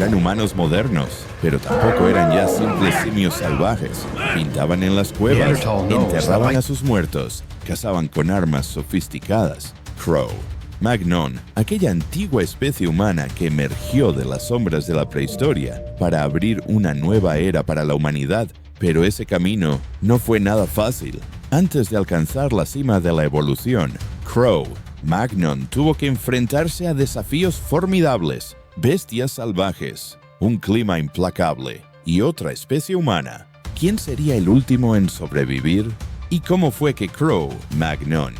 eran humanos modernos, pero tampoco eran ya simples simios salvajes. Pintaban en las cuevas, enterraban a sus muertos, cazaban con armas sofisticadas. Cro-Magnon, aquella antigua especie humana que emergió de las sombras de la prehistoria para abrir una nueva era para la humanidad, pero ese camino no fue nada fácil. Antes de alcanzar la cima de la evolución, Cro-Magnon tuvo que enfrentarse a desafíos formidables, bestias salvajes, un clima implacable y otra especie humana. ¿Quién sería el último en sobrevivir? ¿Y cómo fue que Cro-Magnon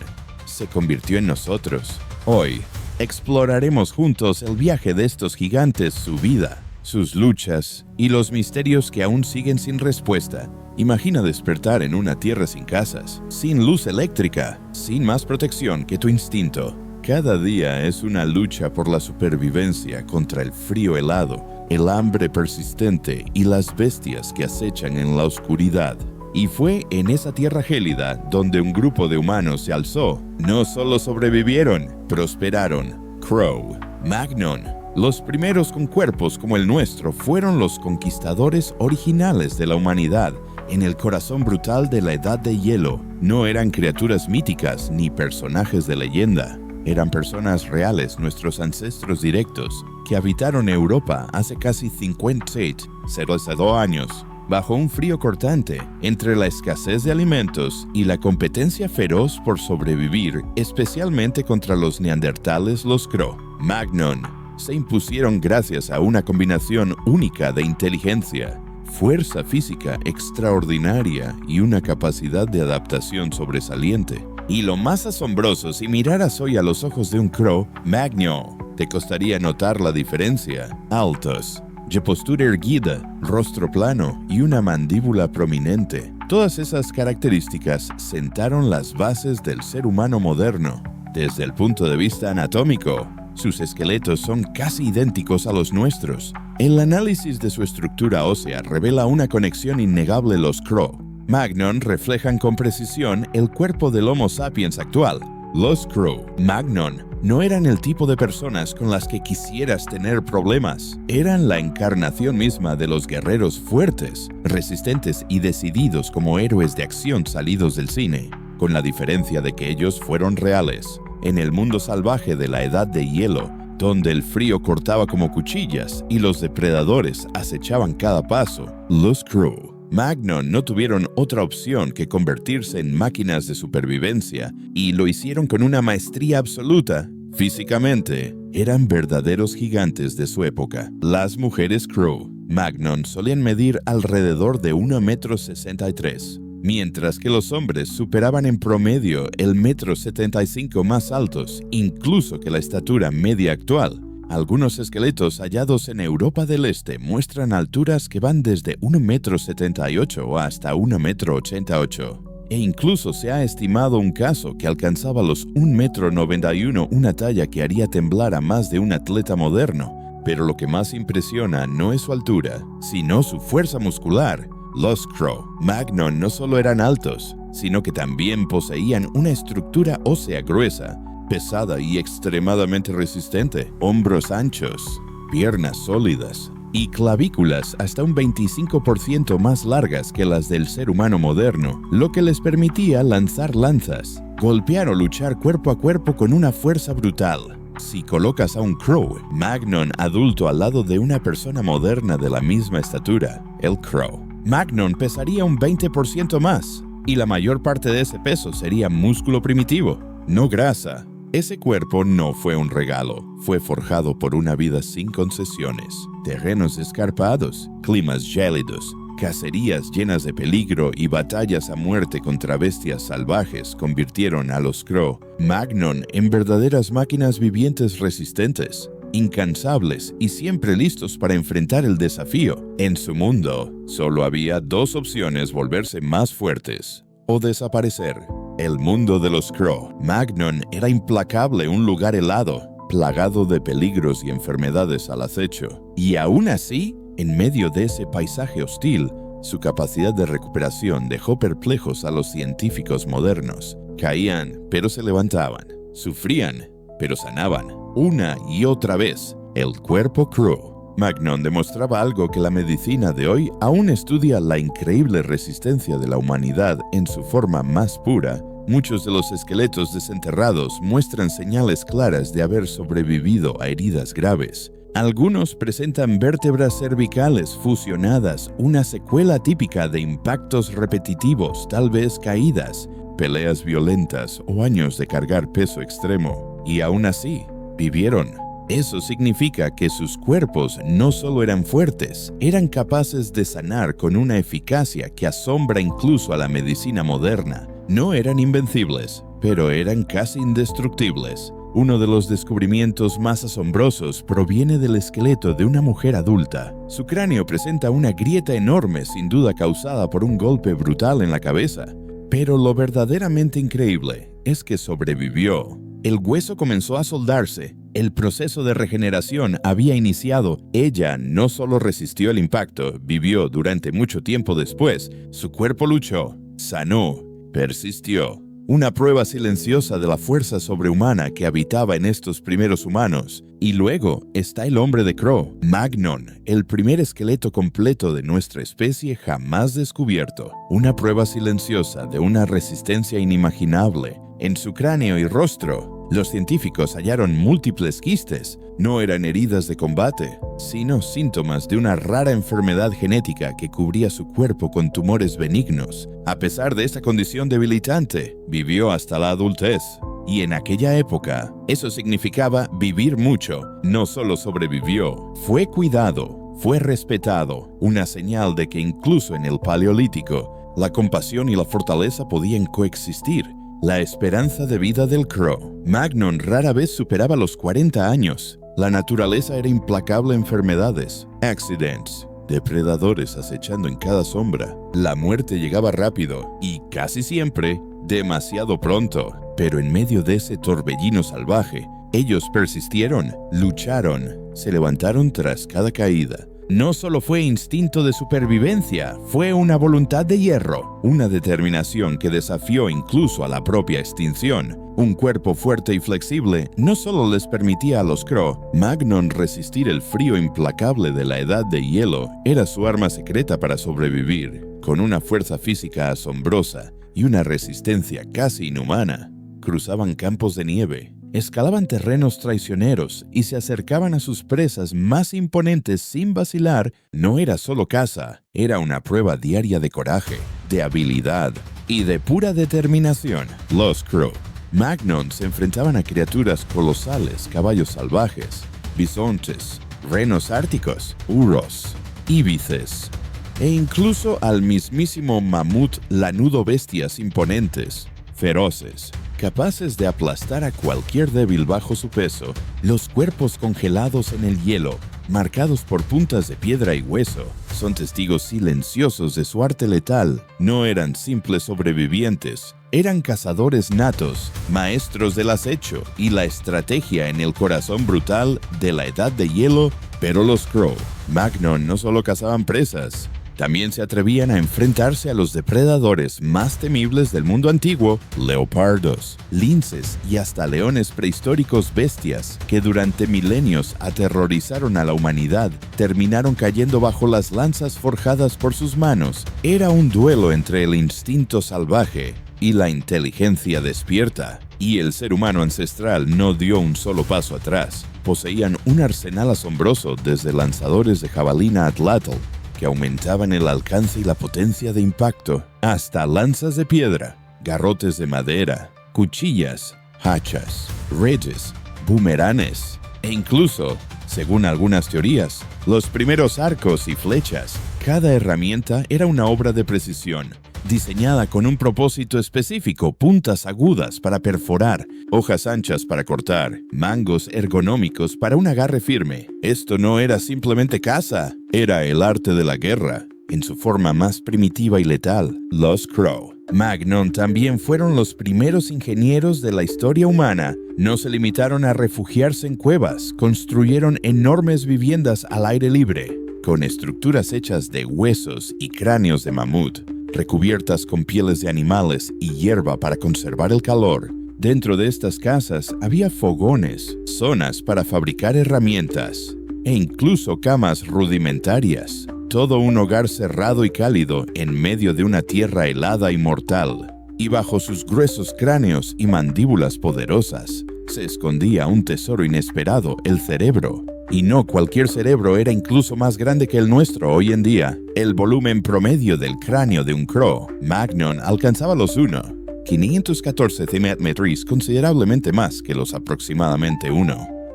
se convirtió en nosotros? Hoy exploraremos juntos el viaje de estos gigantes, su vida, sus luchas y los misterios que aún siguen sin respuesta. Imagina despertar en una tierra sin casas, sin luz eléctrica, sin más protección que tu instinto. Cada día es una lucha por la supervivencia contra el frío helado, el hambre persistente y las bestias que acechan en la oscuridad. Y fue en esa tierra gélida donde un grupo de humanos se alzó. No solo sobrevivieron, prosperaron. Cro-Magnon, los primeros con cuerpos como el nuestro, fueron los conquistadores originales de la humanidad en el corazón brutal de la Edad de Hielo. No eran criaturas míticas ni personajes de leyenda. Eran personas reales, nuestros ancestros directos, que habitaron Europa hace casi 52 años, bajo un frío cortante, entre la escasez de alimentos y la competencia feroz por sobrevivir, especialmente contra los neandertales. Los Cro-Magnon se impusieron gracias a una combinación única de inteligencia, fuerza física extraordinaria y una capacidad de adaptación sobresaliente. Y lo más asombroso, si miraras hoy a los ojos de un Cro-Magnon, te costaría notar la diferencia. Altos, de postura erguida, rostro plano y una mandíbula prominente. Todas esas características sentaron las bases del ser humano moderno. Desde el punto de vista anatómico, sus esqueletos son casi idénticos a los nuestros. El análisis de su estructura ósea revela una conexión innegable. Los Cro-Magnon reflejan con precisión el cuerpo del Homo sapiens actual. Los Cro-Magnon no eran el tipo de personas con las que quisieras tener problemas. Eran la encarnación misma de los guerreros fuertes, resistentes y decididos, como héroes de acción salidos del cine, con la diferencia de que ellos fueron reales. En el mundo salvaje de la Edad de Hielo, donde el frío cortaba como cuchillas y los depredadores acechaban cada paso, los Cro-Magnon no tuvieron otra opción que convertirse en máquinas de supervivencia, y lo hicieron con una maestría absoluta. Físicamente, eran verdaderos gigantes de su época. Las mujeres Cro-Magnon solían medir alrededor de 1,63 m, mientras que los hombres superaban en promedio el 1,75 m más altos, incluso que la estatura media actual. Algunos esqueletos hallados en Europa del Este muestran alturas que van desde 1,78 m hasta 1,88 m. E incluso se ha estimado un caso que alcanzaba los 1,91 m, una talla que haría temblar a más de un atleta moderno. Pero lo que más impresiona no es su altura, sino su fuerza muscular. Los Cro-Magnon no solo eran altos, sino que también poseían una estructura ósea gruesa, pesada y extremadamente resistente, hombros anchos, piernas sólidas y clavículas hasta un 25% más largas que las del ser humano moderno, lo que les permitía lanzar lanzas, golpear o luchar cuerpo a cuerpo con una fuerza brutal. Si colocas a un Cro-Magnon adulto al lado de una persona moderna de la misma estatura, el Cro-Magnon pesaría un 20% más, y la mayor parte de ese peso sería músculo primitivo, no grasa. Ese cuerpo no fue un regalo, fue forjado por una vida sin concesiones, terrenos escarpados, climas gélidos, cacerías llenas de peligro y batallas a muerte contra bestias salvajes convirtieron a los Cro-Magnon en verdaderas máquinas vivientes resistentes, incansables y siempre listos para enfrentar el desafío. En su mundo, solo había dos opciones: volverse más fuertes o desaparecer. El mundo de los Cro-Magnon era implacable, un lugar helado, plagado de peligros y enfermedades al acecho. Y aún así, en medio de ese paisaje hostil, su capacidad de recuperación dejó perplejos a los científicos modernos. Caían, pero se levantaban. Sufrían, pero sanaban. Una y otra vez, el cuerpo Magnon demostraba algo que la medicina de hoy aún estudia: la increíble resistencia de la humanidad en su forma más pura. Muchos de los esqueletos desenterrados muestran señales claras de haber sobrevivido a heridas graves. Algunos presentan vértebras cervicales fusionadas, una secuela típica de impactos repetitivos, tal vez caídas, peleas violentas o años de cargar peso extremo. Y aún así, vivieron. Eso significa que sus cuerpos no solo eran fuertes, eran capaces de sanar con una eficacia que asombra incluso a la medicina moderna. No eran invencibles, pero eran casi indestructibles. Uno de los descubrimientos más asombrosos proviene del esqueleto de una mujer adulta. Su cráneo presenta una grieta enorme, sin duda causada por un golpe brutal en la cabeza. Pero lo verdaderamente increíble es que sobrevivió. El hueso comenzó a soldarse. El proceso de regeneración había iniciado. Ella no solo resistió el impacto, vivió durante mucho tiempo después. Su cuerpo luchó, sanó, persistió. Una prueba silenciosa de la fuerza sobrehumana que habitaba en estos primeros humanos. Y luego está el hombre de Crow, Magnon, el primer esqueleto completo de nuestra especie jamás descubierto. Una prueba silenciosa de una resistencia inimaginable. En su cráneo y rostro, los científicos hallaron múltiples quistes. No eran heridas de combate, sino síntomas de una rara enfermedad genética que cubría su cuerpo con tumores benignos. A pesar de esta condición debilitante, vivió hasta la adultez. Y en aquella época, eso significaba vivir mucho. No solo sobrevivió, fue cuidado, fue respetado, una señal de que incluso en el Paleolítico, la compasión y la fortaleza podían coexistir. La esperanza de vida del Crow. Magnon rara vez superaba los 40 años. La naturaleza era implacable: enfermedades, accidents, depredadores acechando en cada sombra. La muerte llegaba rápido y, casi siempre, demasiado pronto. Pero en medio de ese torbellino salvaje, ellos persistieron, lucharon, se levantaron tras cada caída. No solo fue instinto de supervivencia, fue una voluntad de hierro, una determinación que desafió incluso a la propia extinción. Un cuerpo fuerte y flexible no solo les permitía a los Crow Magnon resistir el frío implacable de la edad de hielo, era su arma secreta para sobrevivir. Con una fuerza física asombrosa y una resistencia casi inhumana, cruzaban campos de nieve, escalaban terrenos traicioneros y se acercaban a sus presas más imponentes sin vacilar. No era solo caza, era una prueba diaria de coraje, de habilidad y de pura determinación. Los Crow Magnon se enfrentaban a criaturas colosales: caballos salvajes, bisontes, renos árticos, uros, íbices, e incluso al mismísimo mamut lanudo, bestias imponentes, feroces, capaces de aplastar a cualquier débil bajo su peso. Los cuerpos congelados en el hielo, marcados por puntas de piedra y hueso, son testigos silenciosos de su arte letal. No eran simples sobrevivientes, eran cazadores natos, maestros del acecho y la estrategia en el corazón brutal de la edad de hielo. Pero los Crow Magnon no solo cazaban presas, también se atrevían a enfrentarse a los depredadores más temibles del mundo antiguo: leopardos, linces y hasta leones prehistóricos, bestias que durante milenios aterrorizaron a la humanidad, terminaron cayendo bajo las lanzas forjadas por sus manos. Era un duelo entre el instinto salvaje y la inteligencia despierta, y el ser humano ancestral no dio un solo paso atrás. Poseían un arsenal asombroso, desde lanzadores de jabalina atlatl, que aumentaban el alcance y la potencia de impacto, hasta lanzas de piedra, garrotes de madera, cuchillas, hachas, redes, bumeranes e incluso, según algunas teorías, los primeros arcos y flechas. Cada herramienta era una obra de precisión, diseñada con un propósito específico: puntas agudas para perforar, hojas anchas para cortar, mangos ergonómicos para un agarre firme. Esto no era simplemente caza, era el arte de la guerra, en su forma más primitiva y letal. Los Crow Magnon también fueron los primeros ingenieros de la historia humana. No se limitaron a refugiarse en cuevas, construyeron enormes viviendas al aire libre, con estructuras hechas de huesos y cráneos de mamut, recubiertas con pieles de animales y hierba para conservar el calor. Dentro de estas casas había fogones, zonas para fabricar herramientas e incluso camas rudimentarias. Todo un hogar cerrado y cálido en medio de una tierra helada y mortal. Y bajo sus gruesos cráneos y mandíbulas poderosas se escondía un tesoro inesperado, el cerebro. Y no cualquier cerebro, era incluso más grande que el nuestro hoy en día. El volumen promedio del cráneo de un crow Magnon alcanzaba los 514 cm, considerablemente más que los aproximadamente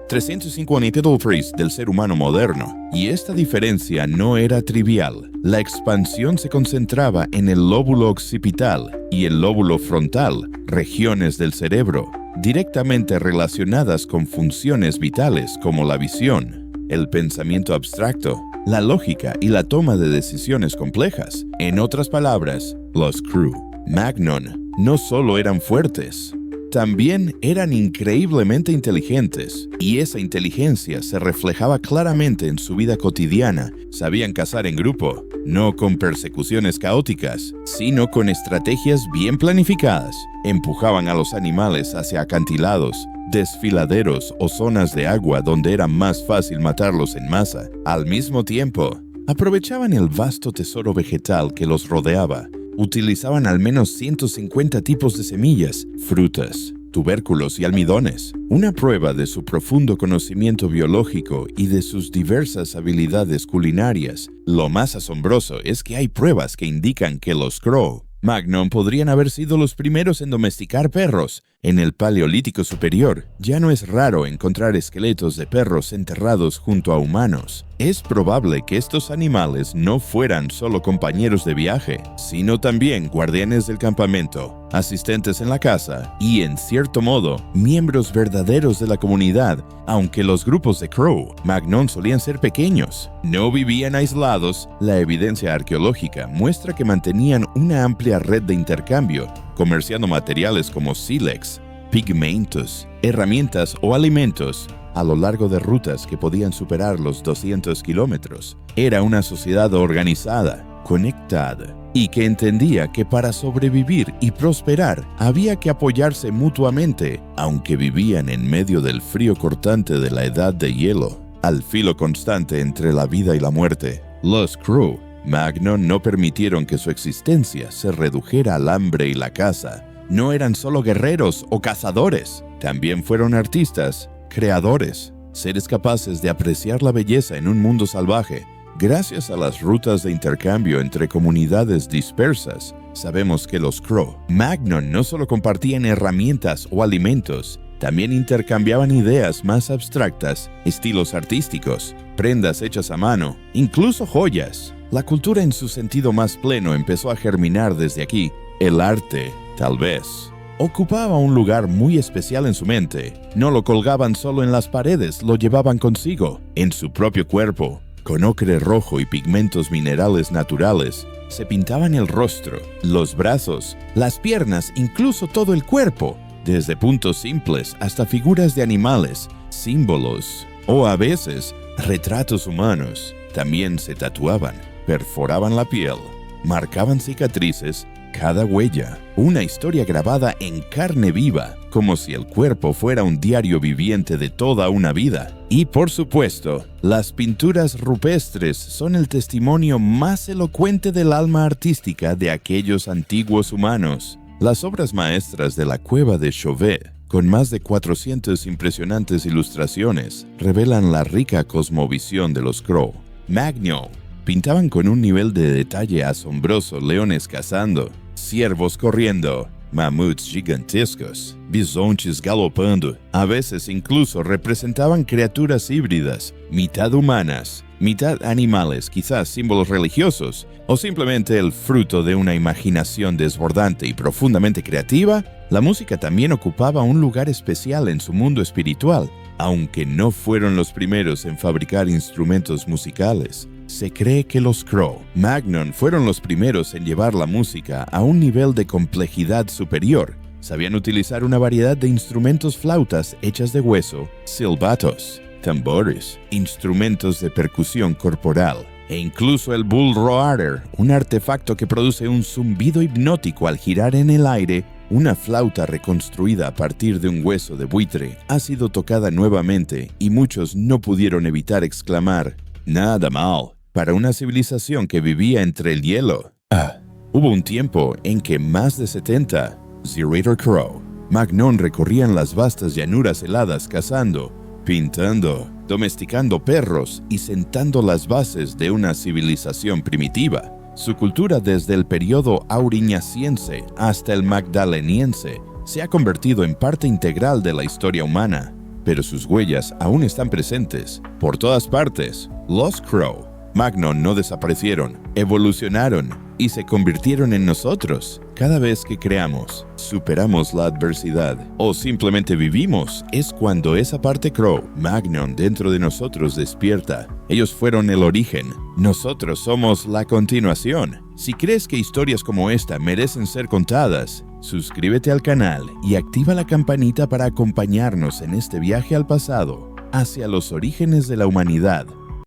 352 del ser humano moderno. Y esta diferencia no era trivial. La expansión se concentraba en el lóbulo occipital y el lóbulo frontal, regiones del cerebro directamente relacionadas con funciones vitales como la visión, el pensamiento abstracto, la lógica y la toma de decisiones complejas. En otras palabras, los Crow Magnon no solo eran fuertes, también eran increíblemente inteligentes, y esa inteligencia se reflejaba claramente en su vida cotidiana. Sabían cazar en grupo, no con persecuciones caóticas, sino con estrategias bien planificadas. Empujaban a los animales hacia acantilados, desfiladeros o zonas de agua donde era más fácil matarlos en masa. Al mismo tiempo, aprovechaban el vasto tesoro vegetal que los rodeaba. Utilizaban al menos 150 tipos de semillas, frutas, tubérculos y almidones. Una prueba de su profundo conocimiento biológico y de sus diversas habilidades culinarias. Lo más asombroso es que hay pruebas que indican que los Crow Magnon podrían haber sido los primeros en domesticar perros. En el Paleolítico Superior, ya no es raro encontrar esqueletos de perros enterrados junto a humanos. Es probable que estos animales no fueran solo compañeros de viaje, sino también guardianes del campamento, asistentes en la casa y, en cierto modo, miembros verdaderos de la comunidad. Aunque los grupos de Crow Magnon solían ser pequeños, no vivían aislados. La evidencia arqueológica muestra que mantenían una amplia red de intercambio, comerciando materiales como sílex, pigmentos, herramientas o alimentos a lo largo de rutas que podían superar los 200 kilómetros. Era una sociedad organizada, conectada, y que entendía que para sobrevivir y prosperar había que apoyarse mutuamente, aunque vivían en medio del frío cortante de la edad de hielo, al filo constante entre la vida y la muerte. Los Crow Magnon no permitieron que su existencia se redujera al hambre y la caza. No eran solo guerreros o cazadores, también fueron artistas, creadores, seres capaces de apreciar la belleza en un mundo salvaje. Gracias a las rutas de intercambio entre comunidades dispersas, sabemos que los Crow Magnon no solo compartían herramientas o alimentos, también intercambiaban ideas más abstractas, estilos artísticos, prendas hechas a mano, incluso joyas. La cultura en su sentido más pleno empezó a germinar desde aquí. El arte, tal vez, ocupaba un lugar muy especial en su mente. No lo colgaban solo en las paredes, lo llevaban consigo, en su propio cuerpo. Con ocre rojo y pigmentos minerales naturales, se pintaban el rostro, los brazos, las piernas, incluso todo el cuerpo, desde puntos simples hasta figuras de animales, símbolos o a veces retratos humanos. También se tatuaban, perforaban la piel, marcaban cicatrices, cada huella, una historia grabada en carne viva, como si el cuerpo fuera un diario viviente de toda una vida. Y por supuesto, las pinturas rupestres son el testimonio más elocuente del alma artística de aquellos antiguos humanos. Las obras maestras de la cueva de Chauvet, con más de 400 impresionantes ilustraciones, revelan la rica cosmovisión de los Crow Magnon. Pintaban con un nivel de detalle asombroso leones cazando, ciervos corriendo, mamuts gigantescos, bisontes galopando. A veces incluso representaban criaturas híbridas, mitad humanas, mitad animales, quizás símbolos religiosos, o simplemente el fruto de una imaginación desbordante y profundamente creativa. La música también ocupaba un lugar especial en su mundo espiritual, aunque no fueron los primeros en fabricar instrumentos musicales. Se cree que los Crow Magnon fueron los primeros en llevar la música a un nivel de complejidad superior. Sabían utilizar una variedad de instrumentos, flautas hechas de hueso, silbatos, tambores, instrumentos de percusión corporal, e incluso el bull roarer, un artefacto que produce un zumbido hipnótico al girar en el aire Una flauta reconstruida a partir de un hueso de buitre ha sido tocada nuevamente y muchos no pudieron evitar exclamar, «Nada mal, para una civilización que vivía entre el hielo». Hubo un tiempo en que más de 70 Zerator Crow Magnon recorrían las vastas llanuras heladas cazando, pintando, domesticando perros y sentando las bases de una civilización primitiva. Su cultura desde el periodo auriñaciense hasta el magdaleniense se ha convertido en parte integral de la historia humana, pero sus huellas aún están presentes por todas partes. Los Crow Magnon no desaparecieron, evolucionaron y se convirtieron en nosotros. Cada vez que creamos, superamos la adversidad o simplemente vivimos, es cuando esa parte Crow Magnon dentro de nosotros despierta. Ellos fueron el origen, nosotros somos la continuación. Si crees que historias como esta merecen ser contadas, suscríbete al canal y activa la campanita para acompañarnos en este viaje al pasado, hacia los orígenes de la humanidad.